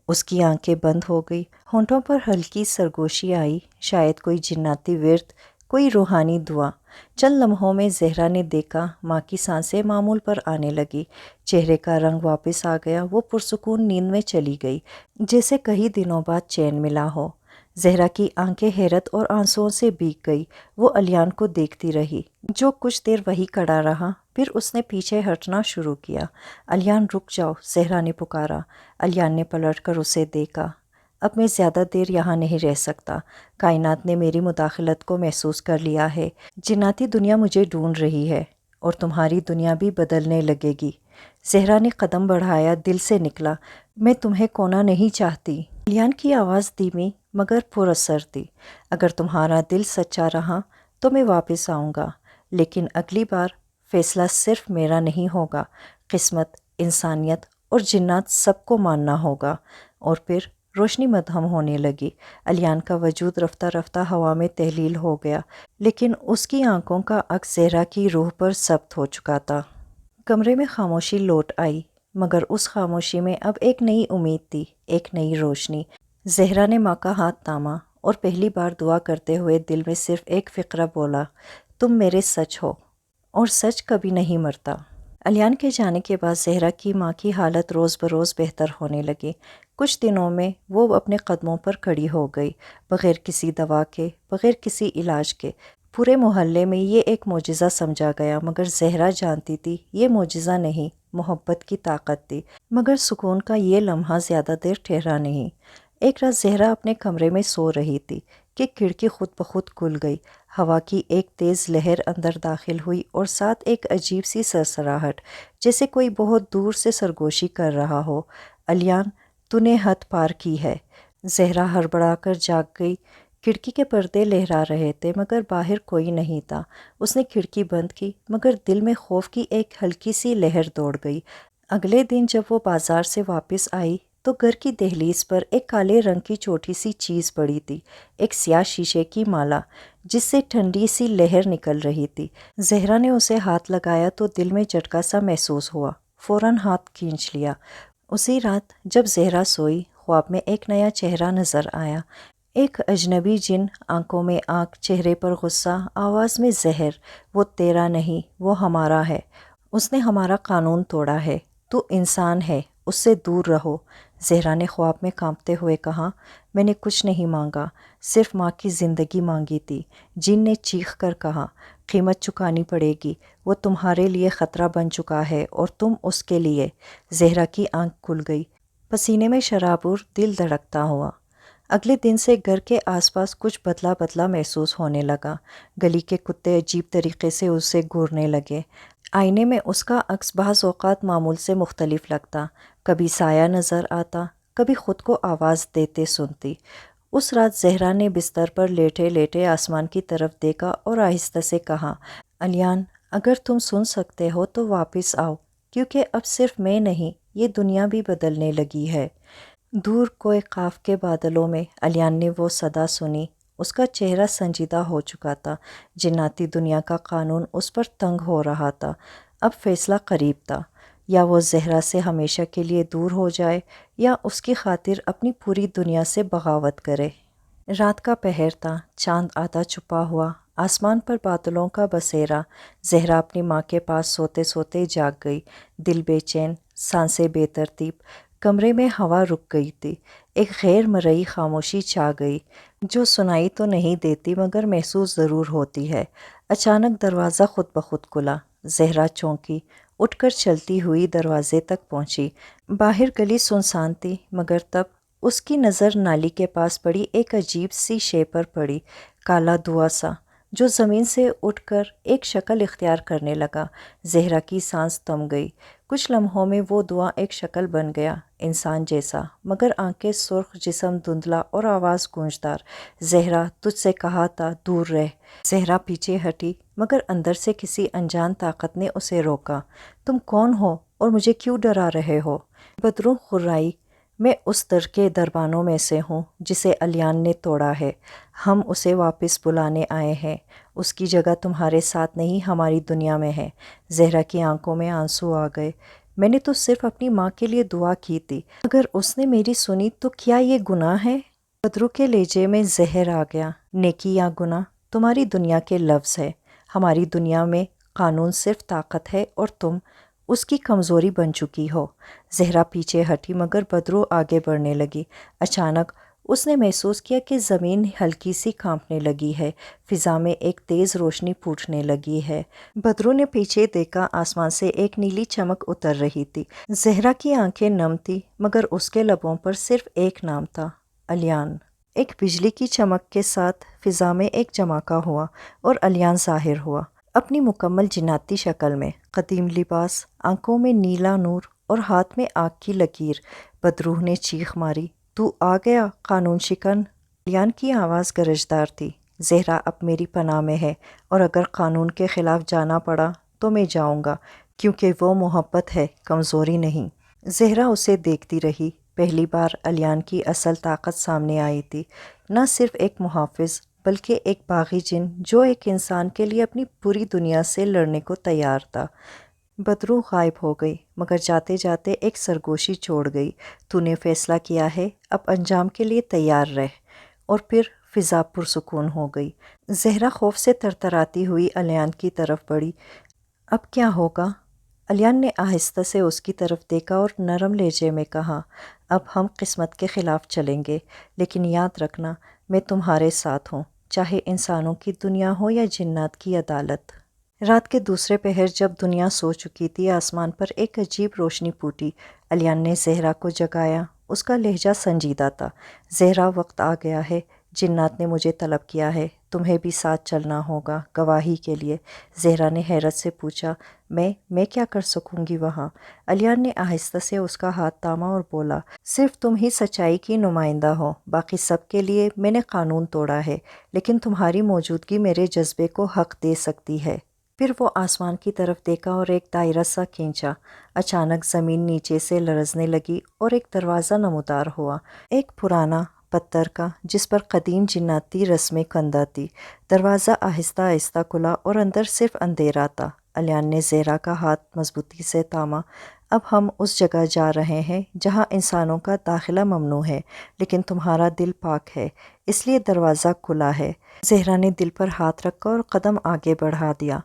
اس کی آنکھیں بند ہو گئی، ہونٹوں پر ہلکی سرگوشی آئی، شاید کوئی جناتی ورد، کوئی روحانی دعا۔ چند لمحوں میں زہرا نے دیکھا ماں کی سانسیں معمول پر آنے لگی، چہرے کا رنگ واپس آ گیا، وہ پرسکون نیند میں چلی گئی، جیسے کئی دنوں بعد چین ملا ہو۔ زہرا کی آنکھیں حیرت اور آنسوؤں سے بھیگ گئی، وہ علیان کو دیکھتی رہی، جو کچھ دیر وہی کھڑا رہا، پھر اس نے پیچھے ہٹنا شروع کیا۔ علیان رک جاؤ، زہرا نے پکارا۔ علیان نے پلٹ کر اسے دیکھا۔ اب میں زیادہ دیر یہاں نہیں رہ سکتا، کائنات نے میری مداخلت کو محسوس کر لیا ہے، جناتی دنیا مجھے ڈھونڈ رہی ہے، اور تمہاری دنیا بھی بدلنے لگے گی۔ زہرا نے قدم بڑھایا، دل سے نکلا، میں تمہیں کھونا نہیں چاہتی۔ علیان کی آواز دھیمی مگر پر اثر تھی، اگر تمہارا دل سچا رہا تو میں واپس آؤں گا، لیکن اگلی بار فیصلہ صرف میرا نہیں ہوگا، قسمت، انسانیت اور جنات سب کو ماننا ہوگا۔ اور پھر روشنی مدھم ہونے لگی، علیان کا وجود رفتہ رفتہ ہوا میں تحلیل ہو گیا، لیکن اس کی آنکھوں کا عکس زہرا کی روح پر ثبت ہو چکا تھا۔ کمرے میں خاموشی لوٹ آئی، مگر اس خاموشی میں اب ایک نئی امید تھی، ایک نئی روشنی۔ زہرا نے ماں کا ہاتھ تھاما اور پہلی بار دعا کرتے ہوئے دل میں صرف ایک فقرہ بولا، تم میرے سچ ہو، اور سچ کبھی نہیں مرتا۔ علیان کے جانے کے بعد زہرا کی ماں کی حالت روز بروز بہتر ہونے لگی۔ کچھ دنوں میں وہ اپنے قدموں پر کھڑی ہو گئی، بغیر کسی دوا کے، بغیر کسی علاج کے۔ پورے محلے میں یہ ایک معجزہ سمجھا گیا، مگر زہرا جانتی تھی یہ معجزہ نہیں، محبت کی طاقت تھی۔ مگر سکون کا یہ لمحہ زیادہ دیر ٹھہرا نہیں۔ ایک رات زہرا اپنے کمرے میں سو رہی تھی کہ کھڑکی خود بخود کھل گئی، ہوا کی ایک تیز لہر اندر داخل ہوئی اور ساتھ ایک عجیب سی سرسراہٹ، جیسے کوئی بہت دور سے سرگوشی کر رہا ہو۔ علیان، تو نے حد پار کی ہے۔ زہرا ہڑبڑا کر جاگ گئی۔ کھڑکی کے پردے لہرا رہے تھے مگر باہر کوئی نہیں تھا۔ اس نے کھڑکی بند کی، مگر دل میں خوف کی ایک ہلکی سی لہر دوڑ گئی۔ اگلے دن جب وہ بازار سے واپس آئی تو گھر کی دہلیز پر ایک کالے رنگ کی چھوٹی سی چیز پڑی تھی، ایک سیاہ شیشے کی مالا جس سے ٹھنڈی سی لہر نکل رہی تھی۔ زہرا نے اسے ہاتھ لگایا تو دل میں جھٹکا سا محسوس ہوا، فوراً ہاتھ کھینچ لیا۔ اسی رات جب زہرا سوئی، خواب میں ایک نیا چہرہ نظر آیا، ایک اجنبی جن، آنکھوں میں آگ، چہرے پر غصہ، آواز میں زہر۔ وہ تیرا نہیں، وہ ہمارا ہے، اس نے ہمارا قانون توڑا ہے، تو انسان ہے، اس سے دور رہو۔ زہرا نے خواب میں کانپتے ہوئے کہا، میں نے کچھ نہیں مانگا، صرف ماں کی زندگی مانگی تھی۔ جن نے چیخ کر کہا، قیمت چکانی پڑے گی، وہ تمہارے لیے خطرہ بن چکا ہے اور تم اس کے لیے۔ زہرا کی آنکھ کھل گئی، پسینے میں شرابور، دل دھڑکتا ہوا۔ اگلے دن سے گھر کے آس پاس کچھ بدلا بدلا محسوس ہونے لگا۔ گلی کے کتے عجیب طریقے سے اسے گھورنے لگے۔ آئینے میں اس کا عکس بعض اوقات معمول سے مختلف لگتا، کبھی سایہ نظر آتا، کبھی خود کو آواز دیتے سنتی۔ اس رات زہرا نے بستر پر لیٹے لیٹے آسمان کی طرف دیکھا اور آہستہ سے کہا، علیان، اگر تم سن سکتے ہو تو واپس آؤ، کیونکہ اب صرف میں نہیں، یہ دنیا بھی بدلنے لگی ہے۔ دور کوئی قاف کے بادلوں میں علیان نے وہ صدا سنی، اس کا چہرہ سنجیدہ ہو چکا تھا، جناتی دنیا کا قانون اس پر تنگ ہو رہا تھا، اب فیصلہ قریب تھا، یا وہ زہرا سے ہمیشہ کے لیے دور ہو جائے یا اس کی خاطر اپنی پوری دنیا سے بغاوت کرے۔ رات کا پہر تھا، چاند آدھا چھپا ہوا، آسمان پر بادلوں کا بسیرا۔ زہرا اپنی ماں کے پاس سوتے سوتے جاگ گئی، دل بے چین، سانسیں بے ترتیب۔ کمرے میں ہوا رک گئی تھی، ایک غیر مرئی خاموشی چھا گئی جو سنائی تو نہیں دیتی مگر محسوس ضرور ہوتی ہے۔ اچانک دروازہ خود بخود کھلا۔ زہرا چونکی، اٹھ کر چلتی ہوئی دروازے تک پہنچی۔ باہر گلی سنسان تھی مگر تب اس کی نظر نالی کے پاس پڑی ایک عجیب سی شے پر پڑی، کالا دھواں سا جو زمین سے اٹھ کر ایک شکل اختیار کرنے لگا۔ زہرا کی سانس تھم گئی۔ کچھ لمحوں میں وہ دھواں ایک شکل بن گیا، انسان جیسا مگر آنکھیں سرخ، جسم دھندلا اور آواز گونجدار، زہرا تجھ سے کہا تھا دور رہ۔ زہرا پیچھے ہٹی مگر اندر سے کسی انجان طاقت نے اسے روکا۔ تم کون ہو اور مجھے کیوں ڈرا رہے ہو؟ بدرو خرائی، میں اس در کے دربانوں میں سے ہوں جسے الیان نے توڑا ہے۔ ہم اسے واپس بلانے آئے ہیں۔ اس کی جگہ تمہارے ساتھ نہیں ہماری دنیا میں ہے۔ زہرا کی آنکھوں میں آنسو آ گئے۔ میں نے تو صرف اپنی ماں کے لیے دعا کی تھی، اگر اس نے میری سنی تو کیا یہ گناہ ہے؟ بدرو کے لہجے میں زہر آ گیا۔ نیکی یا گناہ تمہاری دنیا کے لفظ ہے، ہماری دنیا میں قانون صرف طاقت ہے اور تم اس کی کمزوری بن چکی ہو۔ زہرا پیچھے ہٹی مگر بدرو آگے بڑھنے لگی۔ اچانک اس نے محسوس کیا کہ زمین ہلکی سی کانپنے لگی ہے، فضا میں ایک تیز روشنی پھوٹنے لگی ہے۔ بدرو نے پیچھے دیکھا، آسمان سے ایک نیلی چمک اتر رہی تھی۔ زہرا کی آنکھیں نم تھی مگر اس کے لبوں پر صرف ایک نام تھا، الیان۔ ایک بجلی کی چمک کے ساتھ فضا میں ایک جھماکا ہوا اور الیان ظاہر ہوا، اپنی مکمل جناتی شکل میں، قدیم لباس، آنکھوں میں نیلا نور اور ہاتھ میں آگ کی لکیر۔ بدرو نے چیخ ماری، تو آ گیا قانون شکن؟ الیان کی آواز گرجدار تھی، زہرا اب میری پناہ میں ہے اور اگر قانون کے خلاف جانا پڑا تو میں جاؤں گا، کیونکہ وہ محبت ہے، کمزوری نہیں۔ زہرا اسے دیکھتی رہی۔ پہلی بار الیان کی اصل طاقت سامنے آئی تھی، نہ صرف ایک محافظ بلکہ ایک باغی جن جو ایک انسان کے لیے اپنی پوری دنیا سے لڑنے کو تیار تھا۔ بدرو غائب ہو گئی مگر جاتے جاتے ایک سرگوشی چھوڑ گئی، تو نے فیصلہ کیا ہے، اب انجام کے لیے تیار رہ۔ اور پھر فضا پرسکون ہو گئی۔ زہرا خوف سے ترتراتی ہوئی الیان کی طرف بڑھی۔ اب کیا ہوگا؟ الیان نے آہستہ سے اس کی طرف دیکھا اور نرم لہجے میں کہا، اب ہم قسمت کے خلاف چلیں گے، لیکن یاد رکھنا میں تمہارے ساتھ ہوں، چاہے انسانوں کی دنیا ہو یا جنات کی عدالت۔ رات کے دوسرے پہر جب دنیا سو چکی تھی، آسمان پر ایک عجیب روشنی پھوٹی۔ الیان نے زہرا کو جگایا، اس کا لہجہ سنجیدہ تھا۔ زہرا وقت آ گیا ہے، جنات نے مجھے طلب کیا ہے، تمہیں بھی ساتھ چلنا ہوگا گواہی کے لیے۔ زہرا نے حیرت سے پوچھا، میں کیا کر سکوں گی وہاں؟ الیان نے آہستہ سے اس کا ہاتھ تھاما اور بولا، صرف تم ہی سچائی کی نمائندہ ہو، باقی سب کے لیے میں نے قانون توڑا ہے، لیکن تمہاری موجودگی میرے جذبے کو حق دے سکتی ہے۔ پھر وہ آسمان کی طرف دیکھا اور ایک دائرہ سا کھینچا۔ اچانک زمین نیچے سے لرزنے لگی اور ایک دروازہ نمودار ہوا، ایک پرانا پتھر کا جس پر قدیم جناتی رسمیں کندہ تھی۔ دروازہ آہستہ آہستہ کھلا اور اندر صرف اندھیرا تھا۔ الیان نے زہرا کا ہاتھ مضبوطی سے تھاما، اب ہم اس جگہ جا رہے ہیں جہاں انسانوں کا داخلہ ممنوع ہے، لیکن تمہارا دل پاک ہے، اس لیے دروازہ کھلا ہے۔ زہرا نے دل پر ہاتھ رکھا اور قدم آگے بڑھا دیا۔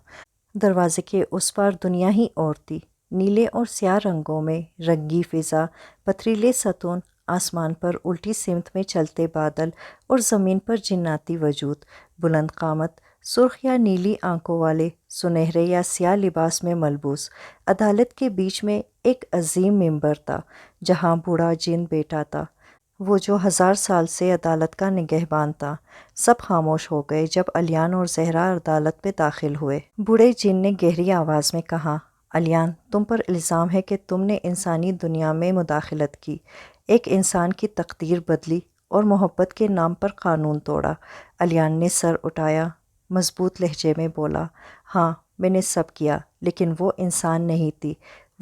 دروازے کے اس پار دنیا ہی اور تھی، نیلے اور سیاہ رنگوں میں رنگی فضا، پتھریلے ستون، آسمان پر الٹی سمت میں چلتے بادل اور زمین پر جناتی وجود، بلند قامت، سرخ یا نیلی آنکھوں والے، سنہرے یا سیاہ لباس میں ملبوس۔ عدالت کے بیچ میں ایک عظیم ممبر تھا جہاں بوڑھا جن بیٹھا تھا، وہ جو 1000 سال سے عدالت کا نگہبان تھا۔ سب خاموش ہو گئے جب الیان اور زہرا عدالت میں داخل ہوئے۔ بوڑھے جن نے گہری آواز میں کہا، الیان، تم پر الزام ہے کہ تم نے انسانی دنیا میں مداخلت کی، ایک انسان کی تقدیر بدلی اور محبت کے نام پر قانون توڑا۔ الیان نے سر اٹھایا، مضبوط لہجے میں بولا، ہاں میں نے سب کیا، لیکن وہ انسان نہیں تھی،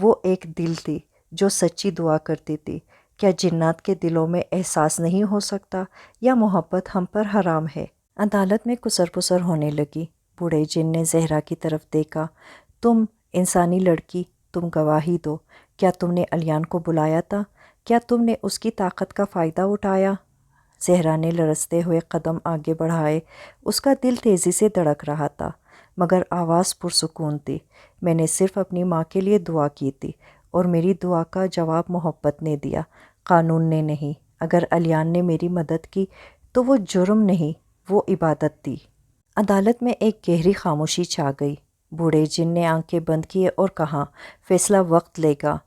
وہ ایک دل تھی جو سچی دعا کرتی تھی۔ کیا جنات کے دلوں میں احساس نہیں ہو سکتا، یا محبت ہم پر حرام ہے؟ عدالت میں کسر پسر ہونے لگی۔ بوڑھے جن نے زہرا کی طرف دیکھا، تم انسانی لڑکی، تم گواہی دو، کیا تم نے الیان کو بلایا تھا؟ کیا تم نے اس کی طاقت کا فائدہ اٹھایا؟ زہرا نے لرزتے ہوئے قدم آگے بڑھائے، اس کا دل تیزی سے دھڑک رہا تھا مگر آواز پرسکون تھی۔ میں نے صرف اپنی ماں کے لیے دعا کی تھی اور میری دعا کا جواب محبت نے دیا، قانون نے نہیں۔ اگر الیان نے میری مدد کی تو وہ جرم نہیں، وہ عبادت تھی۔ عدالت میں ایک گہری خاموشی چھا گئی۔ بوڑھے جن نے آنکھیں بند کیے اور کہا، فیصلہ وقت لے گا،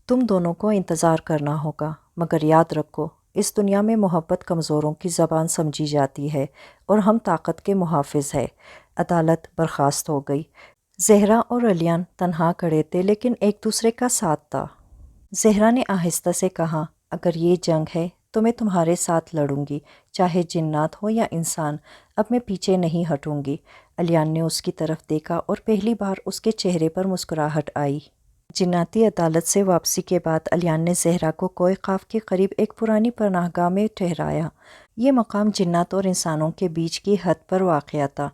تم دونوں کو انتظار کرنا ہوگا، مگر یاد رکھو اس دنیا میں محبت کمزوروں کی زبان سمجھی جاتی ہے اور ہم طاقت کے محافظ ہیں۔ عدالت برخاست ہو گئی۔ زہرا اور الیان تنہا کھڑے تھے لیکن ایک دوسرے کا ساتھ تھا۔ زہرا نے آہستہ سے کہا، اگر یہ جنگ ہے تو میں تمہارے ساتھ لڑوں گی، چاہے جنات ہو یا انسان، اب میں پیچھے نہیں ہٹوں گی۔ الیان نے اس کی طرف دیکھا اور پہلی بار اس کے چہرے پر مسکراہٹ آئی۔ جناتی عدالت سے واپسی کے بعد الیان نے زہرا کو کوہ قاف کے قریب ایک پرانی پناہ گاہ میں ٹھہرایا۔ یہ مقام جنات اور انسانوں کے بیچ کی حد پر واقع تھا،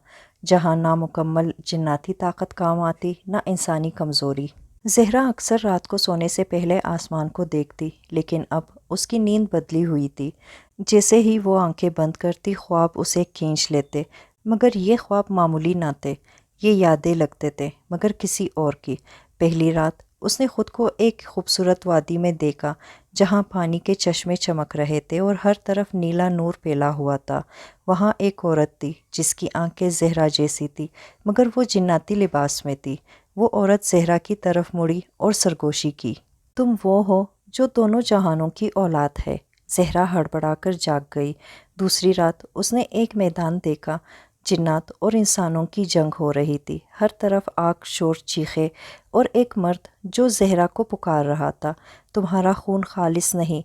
جہاں نہ مکمل جناتی طاقت کام آتی نہ انسانی کمزوری۔ زہرا اکثر رات کو سونے سے پہلے آسمان کو دیکھتی، لیکن اب اس کی نیند بدلی ہوئی تھی۔ جیسے ہی وہ آنکھیں بند کرتی خواب اسے کھینچ لیتے، مگر یہ خواب معمولی نہ تھے، یہ یادیں لگتے تھے، مگر کسی اور کی۔ پہلی رات اس نے خود کو ایک خوبصورت وادی میں دیکھا جہاں پانی کے چشمے چمک رہے تھے اور ہر طرف نیلا نور پھیلا ہوا تھا۔ وہاں ایک عورت تھی جس کی آنکھیں زہرا جیسی تھی، مگر وہ جناتی لباس میں تھی۔ وہ عورت زہرا کی طرف مڑی اور سرگوشی کی، تم وہ ہو جو دونوں جہانوں کی اولاد ہے۔ زہرا ہڑبڑا کر جاگ گئی۔ دوسری رات اس نے ایک میدان دیکھا، جنات اور انسانوں کی جنگ ہو رہی تھی، ہر طرف آگ، شور، چیخیں، اور ایک مرد جو زہرا کو پکار رہا تھا، تمہارا خون خالص نہیں،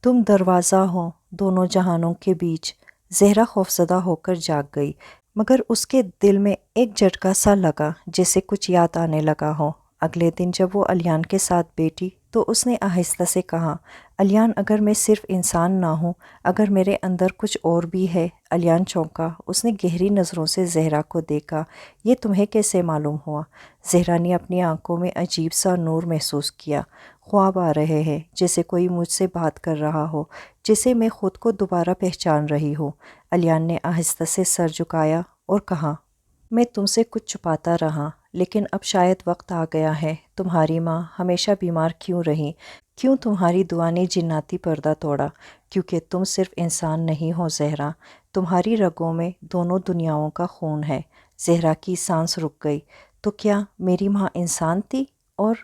تم دروازہ ہو دونوں جہانوں کے بیچ۔ زہرا خوفزدہ ہو کر جاگ گئی، مگر اس کے دل میں ایک جھٹکا سا لگا، جیسے کچھ یاد آنے لگا ہو۔ اگلے دن جب وہ الیان کے ساتھ بیٹھی تو اس نے آہستہ سے کہا، الیان، اگر میں صرف انسان نہ ہوں، اگر میرے اندر کچھ اور بھی ہے۔ الیان چونکا، اس نے گہری نظروں سے زہرا کو دیکھا۔ یہ تمہیں کیسے معلوم ہوا؟ زہرا نے اپنی آنکھوں میں عجیب سا نور محسوس کیا۔ خواب آ رہے ہیں، جیسے کوئی مجھ سے بات کر رہا ہو، جیسے میں خود کو دوبارہ پہچان رہی ہوں۔ الیان نے آہستہ سے سر جھکایا اور کہا، میں تم سے کچھ چھپاتا رہا، لیکن اب شاید وقت آ گیا ہے۔ تمہاری ماں ہمیشہ بیمار کیوں رہی؟ کیوں تمہاری دعا نے جناتی پردہ توڑا؟ کیونکہ تم صرف انسان نہیں ہو زہرا، تمہاری رگوں میں دونوں دنیاؤں کا خون ہے۔ زہرا کی سانس رک گئی۔ تو کیا میری ماں انسان تھی؟ اور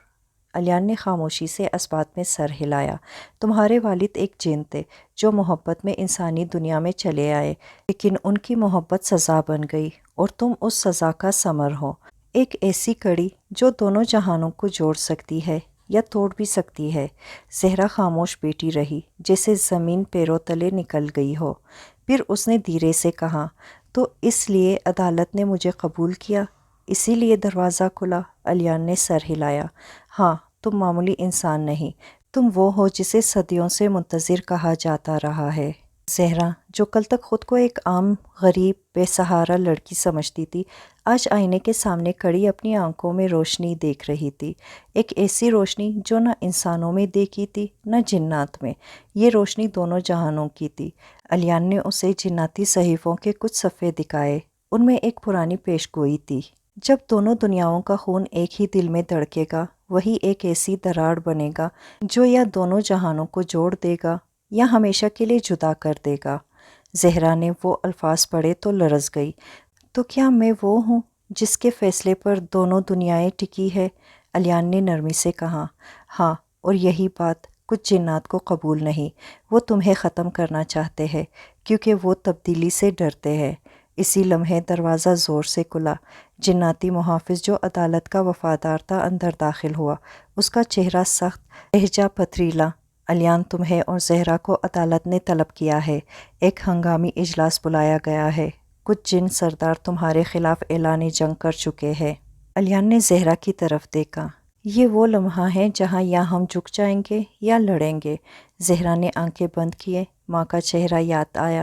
الیان نے خاموشی سے اس بات میں سر ہلایا۔ تمہارے والد ایک جن تھے جو محبت میں انسانی دنیا میں چلے آئے، لیکن ان کی محبت سزا بن گئی اور تم اس سزا کا ثمر ہو، ایک ایسی کڑی جو دونوں جہانوں کو جوڑ سکتی ہے یا توڑ بھی سکتی ہے۔ زہرا خاموش بیٹھی رہی، جیسے زمین پیروں تلے نکل گئی ہو۔ پھر اس نے دھیرے سے کہا، تو اس لیے عدالت نے مجھے قبول کیا، اسی لیے دروازہ کھلا؟ الیان نے سر ہلایا۔ ہاں، تم معمولی انسان نہیں، تم وہ ہو جسے صدیوں سے منتظر کہا جاتا رہا ہے۔ زہرا، جو کل تک خود کو ایک عام، غریب، بے سہارا لڑکی سمجھتی تھی، آج آئینے کے سامنے کھڑی اپنی آنکھوں میں روشنی دیکھ رہی تھی، ایک ایسی روشنی جو نہ انسانوں میں دیکھی تھی نہ جنات میں۔ یہ روشنی دونوں جہانوں کی تھی۔ الیان نے اسے جناتی صحیفوں کے کچھ صفحے دکھائے، ان میں ایک پرانی پیش گوئی تھی، جب دونوں دنیاؤں کا خون ایک ہی دل میں دھڑکے گا، وہی ایک ایسی دراڑ بنے گا جو یا دونوں جہانوں کو جوڑ دے گا یا ہمیشہ کے لیے جدا کر دے گا۔ زہرا نے وہ الفاظ پڑھے تو لرز گئی۔ تو کیا میں وہ ہوں جس کے فیصلے پر دونوں دنیائیں ٹکی ہے؟ الیان نے نرمی سے کہا، ہاں، اور یہی بات کچھ جنات کو قبول نہیں، وہ تمہیں ختم کرنا چاہتے ہیں کیونکہ وہ تبدیلی سے ڈرتے ہیں۔ اسی لمحے دروازہ زور سے کھلا۔ جناتی محافظ جو عدالت کا وفادار تھا اندر داخل ہوا، اس کا چہرہ سخت، لہجہ پتھریلا۔ الیان، تمہیں اور زہرا کو عدالت نے طلب کیا ہے، ایک ہنگامی اجلاس بلایا گیا ہے، کچھ جن سردار تمہارے خلاف اعلان جنگ کر چکے ہیں۔ الیان نے زہرا کی طرف دیکھا۔ یہ وہ لمحہ ہے جہاں یا ہم جھک جائیں گے یا لڑیں گے۔ زہرا نے آنکھیں بند کیے، ماں کا چہرہ یاد آیا،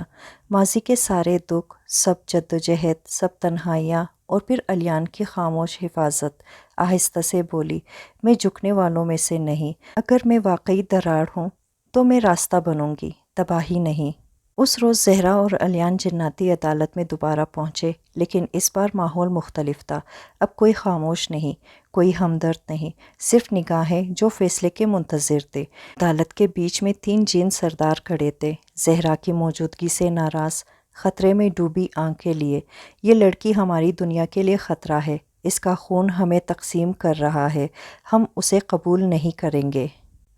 ماضی کے سارے دکھ، سب جدوجہد، سب تنہائیاں، اور پھر الیان کی خاموش حفاظت۔ آہستہ سے بولی، میں جھکنے والوں میں سے نہیں، اگر میں واقعی دراڑ ہوں تو میں راستہ بنوں گی، تباہی نہیں۔ اس روز زہرا اور علیان جناتی عدالت میں دوبارہ پہنچے، لیکن اس بار ماحول مختلف تھا۔ اب کوئی خاموش نہیں، کوئی ہمدرد نہیں، صرف نگاہیں جو فیصلے کے منتظر تھے۔ عدالت کے بیچ میں 3 جین سردار کھڑے تھے، زہرا کی موجودگی سے ناراض، خطرے میں ڈوبی آنکھیں لیے۔ یہ لڑکی ہماری دنیا کے لیے خطرہ ہے، اس کا خون ہمیں تقسیم کر رہا ہے، ہم اسے قبول نہیں کریں گے۔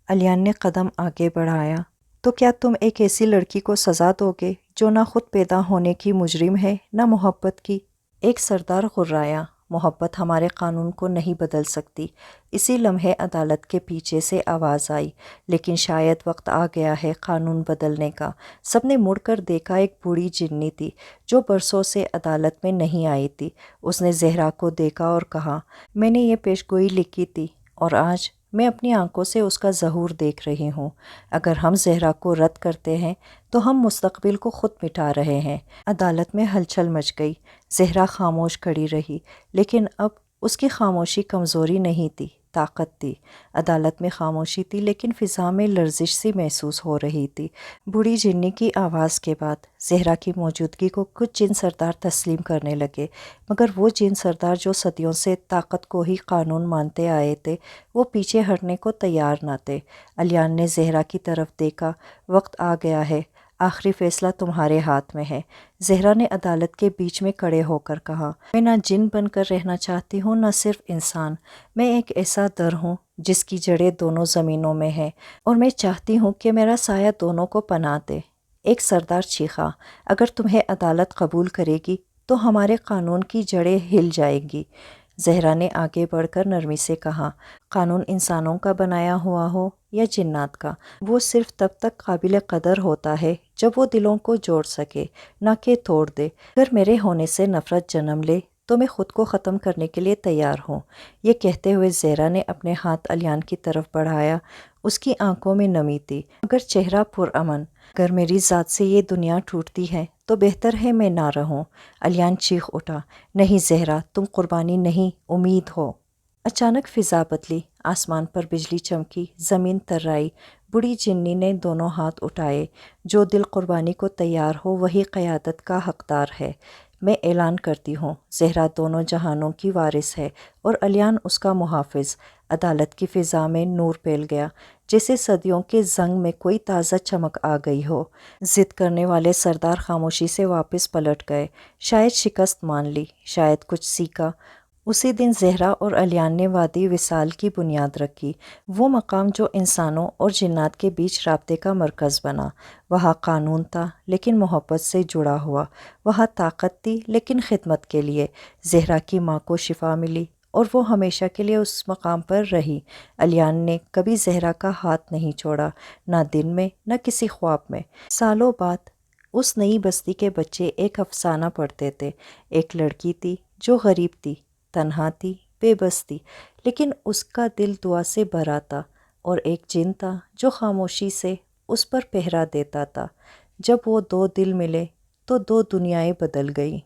علیان نے قدم آگے بڑھایا۔ تو کیا تم ایک ایسی لڑکی کو سزا دو گے جو نہ خود پیدا ہونے کی مجرم ہے نہ محبت کی؟ ایک سردار غرایا، محبت ہمارے قانون کو نہیں بدل سکتی۔ اسی لمحے عدالت کے پیچھے سے آواز آئی، لیکن شاید وقت آ گیا ہے قانون بدلنے کا۔ سب نے مڑ کر دیکھا، ایک بوڑھی جنی تھی جو برسوں سے عدالت میں نہیں آئی تھی۔ اس نے زہرا کو دیکھا اور کہا، میں نے یہ پیشگوئی لکھی تھی اور آج میں اپنی آنکھوں سے اس کا ظہور دیکھ رہی ہوں۔ اگر ہم زہرا کو رد کرتے ہیں تو ہم مستقبل کو خود مٹا رہے ہیں۔ عدالت میں ہلچل مچ گئی۔ زہرا خاموش کھڑی رہی، لیکن اب اس کی خاموشی کمزوری نہیں تھی، طاقت تھی۔ عدالت میں خاموشی تھی، لیکن فضا میں لرزش سی محسوس ہو رہی تھی۔ بوڑھی جنی کی آواز کے بعد زہرا کی موجودگی کو کچھ جن سردار تسلیم کرنے لگے، مگر وہ جن سردار جو صدیوں سے طاقت کو ہی قانون مانتے آئے تھے، وہ پیچھے ہٹنے کو تیار نہ تھے۔ علیان نے زہرا کی طرف دیکھا، وقت آ گیا ہے، آخری فیصلہ تمہارے ہاتھ میں ہے۔ زہرا نے عدالت کے بیچ میں کھڑے ہو کر کہا، میں نہ جن بن کر رہنا چاہتی ہوں نہ صرف انسان، میں ایک ایسا در ہوں جس کی جڑیں دونوں زمینوں میں ہیں، اور میں چاہتی ہوں کہ میرا سایہ دونوں کو پناہ دے۔ ایک سردار چیخا، اگر تمہیں عدالت قبول کرے گی تو ہمارے قانون کی جڑیں ہل جائیں گی۔ زہرا نے آگے بڑھ کر نرمی سے کہا، قانون انسانوں کا بنایا ہوا ہو یا جنات کا، وہ صرف تب تک قابل قدر ہوتا ہے جب وہ دلوں کو جوڑ سکے، نہ کہ توڑ دے۔ اگر میرے ہونے سے نفرت جنم لے تو میں خود کو ختم کرنے کے لیے تیار ہوں۔ یہ کہتے ہوئے زہرا نے اپنے ہاتھ علیان کی طرف بڑھایا۔ اس کی آنکھوں میں نمی تھی، مگر چہرہ پرامن۔ اگر میری ذات سے یہ دنیا ٹوٹتی ہے تو بہتر ہے میں نہ رہوں۔ علیان چیخ اٹھا، نہیں زہرا، تم قربانی نہیں، امید ہو۔ اچانک فضا بدلی، آسمان پر بجلی چمکی، زمین تررائی۔ بوڑھی جنی نے دونوں ہاتھ اٹھائے، جو دل قربانی کو تیار ہو وہی قیادت کا حقدار ہے۔ میں اعلان کرتی ہوں، زہرا دونوں جہانوں کی وارث ہے اور علیان اس کا محافظ۔ عدالت کی فضا میں نور پھیل گیا، جیسے صدیوں کے زنگ میں کوئی تازہ چمک آ گئی ہو۔ ضد کرنے والے سردار خاموشی سے واپس پلٹ گئے، شاید شکست مان لی، شاید کچھ سیکھا۔ اسی دن زہرا اور علیان نے وادی وصال کی بنیاد رکھی، وہ مقام جو انسانوں اور جنات کے بیچ رابطے کا مرکز بنا۔ وہاں قانون تھا لیکن محبت سے جڑا ہوا، وہاں طاقت تھی لیکن خدمت کے لیے۔ زہرا کی ماں کو شفا ملی اور وہ ہمیشہ کے لیے اس مقام پر رہی۔ علیان نے کبھی زہرا کا ہاتھ نہیں چھوڑا، نہ دن میں نہ کسی خواب میں۔ سالوں بعد اس نئی بستی کے بچے ایک افسانہ پڑھتے تھے۔ ایک لڑکی تھی جو غریب تھی، تنہا تھی، بے بس تھی، لیکن اس کا دل دعا سے بھرا تھا، اور ایک جن تھا جو خاموشی سے اس پر پہرا دیتا تھا۔ جب وہ 2 دل ملے تو 2 دنیائیں بدل گئیں۔